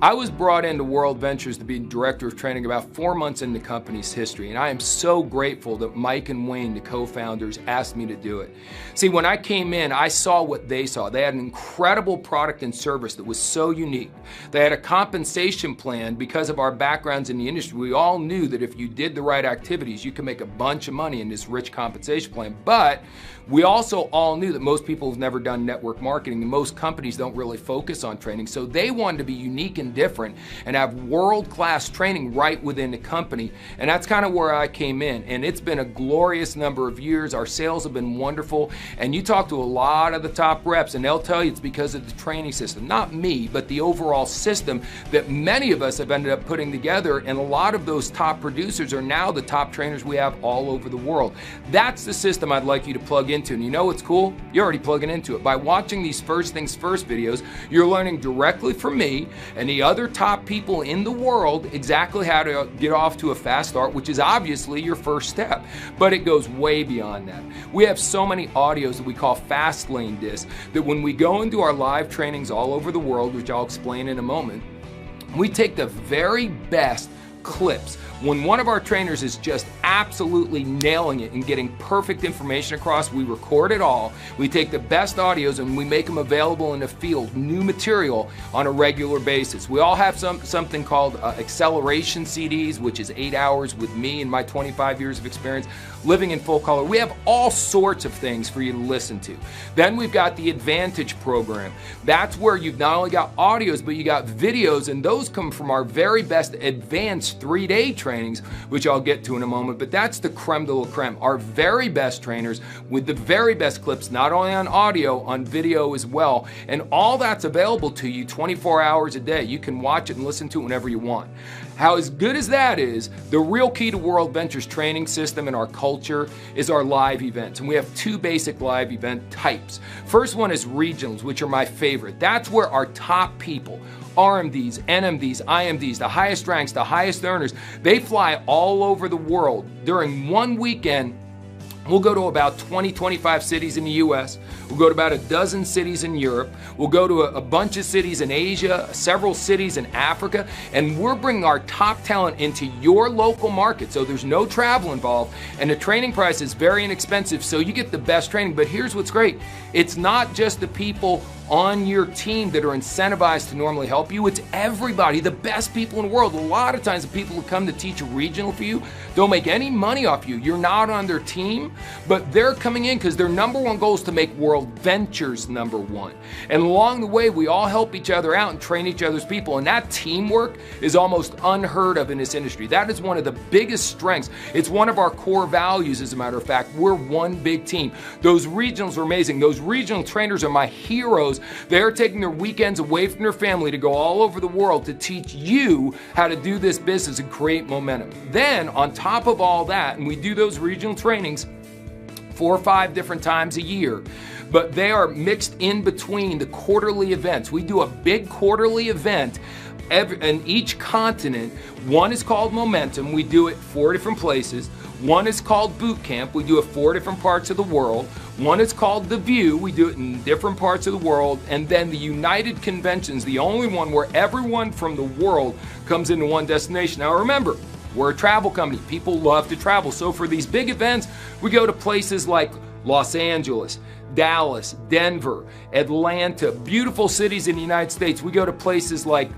I was brought into World Ventures to be director of training about 4 months in the company's history, and I am so grateful that Mike and Wayne, the co-founders, asked me to do it. See, when I came in, I saw what they saw. They had an incredible product and service that was so unique. They had a compensation plan because of our backgrounds in the industry. We all knew that if you did the right activities, you could make a bunch of money in this rich compensation plan. But we also all knew that most people have never done network marketing, and most companies don't really focus on training. So they wanted to be unique and different and have world-class training right within the company. And that's kind of where I came in. And it's been a glorious number of years. Our sales have been wonderful. And you talk to a lot of the top reps and they'll tell you it's because of the training system. Not me, but the overall system that many of us have ended up putting together. And a lot of those top producers are now the top trainers we have all over the world. That's the system I'd like you to plug into. And you know what's cool? You're already plugging into it. By watching these First Things First videos, you're learning directly from me and the other top people in the world exactly how to get off to a fast start, which is obviously your first step. But it goes way beyond that. We have so many audios that we call fast lane discs that when we go into our live trainings all over the world, which I'll explain in a moment, we take the very best clips. When one of our trainers is just absolutely nailing it and getting perfect information across, we record it all. We take the best audios and we make them available in the field, new material on a regular basis. We all have something called acceleration CDs, which is 8 hours with me and my 25 years of experience living in full color. We have all sorts of things for you to listen to. Then we've got the Advantage program. That's where you've not only got audios, but you got videos, and those come from our very best advanced 3-day trainings, which I'll get to in a moment. But that's the creme de la creme, our very best trainers with the very best clips, not only on audio, on video as well. And all that's available to you 24 hours a day. You can watch it and listen to it whenever you want. How as good as that is, the real key to World Ventures training system and our culture is our live events. And we have 2 basic live event types. First one is regionals, which are my favorite. That's where our top people, RMDs, NMDs, IMDs, the highest ranks, the highest earners, they fly all over the world. During one weekend, we'll go to about 20, 25 cities in the US. We'll go to about a dozen cities in Europe. We'll go to a bunch of cities in Asia, several cities in Africa, and we're bringing our top talent into your local market. So there's no travel involved, and the training price is very inexpensive, so you get the best training. But here's what's great. It's not just the people on your team that are incentivized to normally help you. It's everybody, the best people in the world. A lot of times the people who come to teach a regional for you don't make any money off you. You're not on their team, but they're coming in because their number one goal is to make World Ventures #1. And along the way, we all help each other out and train each other's people. And that teamwork is almost unheard of in this industry. That is one of the biggest strengths. It's one of our core values, as a matter of fact. We're one big team. Those regionals are amazing. Those regional trainers are my heroes. They're taking their weekends away from their family to go all over the world to teach you how to do this business and create momentum. Then, on top of all that, and we do those regional trainings 4 or 5 different times a year, but they are mixed in between the quarterly events. We do a big quarterly event in each continent. One is called Momentum. We do it 4 different places. One is called Boot Camp. We do it 4 different parts of the world. One is called The View. We do it in different parts of the world. And then the United Convention's the only one where everyone from the world comes into one destination. Now remember, we're a travel company. People love to travel. So for these big events, we go to places like Los Angeles, Dallas, Denver, Atlanta, beautiful cities in the United States. We go to places like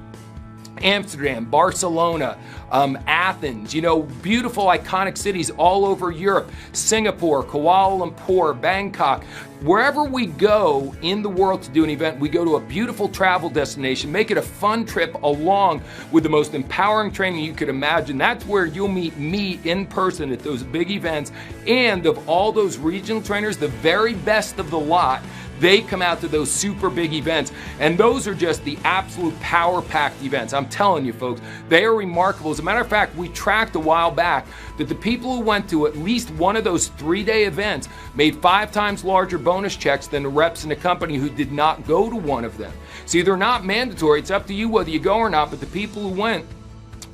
Amsterdam, Barcelona, Athens, beautiful iconic cities all over Europe, Singapore, Kuala Lumpur, Bangkok. Wherever we go in the world to do an event, we go to a beautiful travel destination, make it a fun trip along with the most empowering training you could imagine. That's where you'll meet me in person at those big events. And of all those regional trainers, the very best of the lot, they come out to those super big events, and those are just the absolute power-packed events. I'm telling you, folks, they are remarkable. As a matter of fact, we tracked a while back that the people who went to at least one of those 3-day events made 5 times larger bonus checks than the reps in the company who did not go to one of them. See, they're not mandatory. It's up to you whether you go or not, but the people who went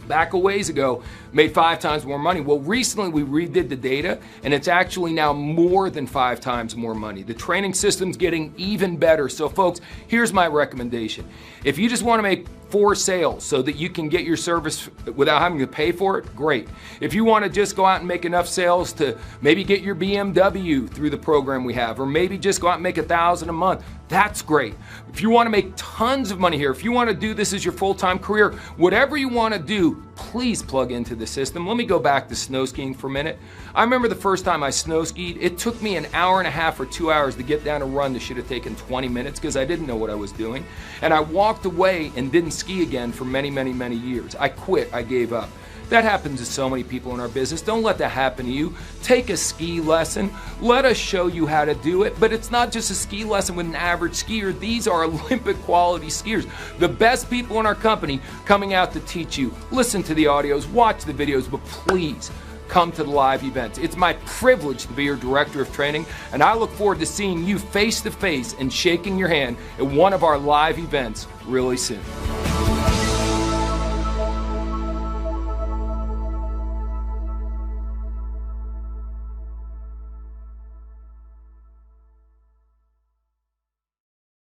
back a ways ago made 5 times more money. Well, recently we redid the data, and it's actually now more than 5 times more money. The training system's getting even better. So folks, here's my recommendation. If you just want to make for sale so that you can get your service without having to pay for it, great. If you want to just go out and make enough sales to maybe get your BMW through the program we have, or maybe just go out and make $1,000 a month, that's great. If you want to make tons of money here, if you want to do this as your full-time career, whatever you want to do, please plug into the system. Let me go back to snow skiing for a minute. I remember the first time I snow skied, it took me an hour and a half or 2 hours to get down a run that should have taken 20 minutes because I didn't know what I was doing. And I walked away and didn't ski again for many, many, many years. I quit, I gave up. That happens to so many people in our business. Don't let that happen to you. Take a ski lesson. Let us show you how to do it. But it's not just a ski lesson with an average skier. These are Olympic quality skiers. The best people in our company coming out to teach you. Listen to the audios, watch the videos, but please come to the live events. It's my privilege to be your director of training, and I look forward to seeing you face to face and shaking your hand at one of our live events really soon.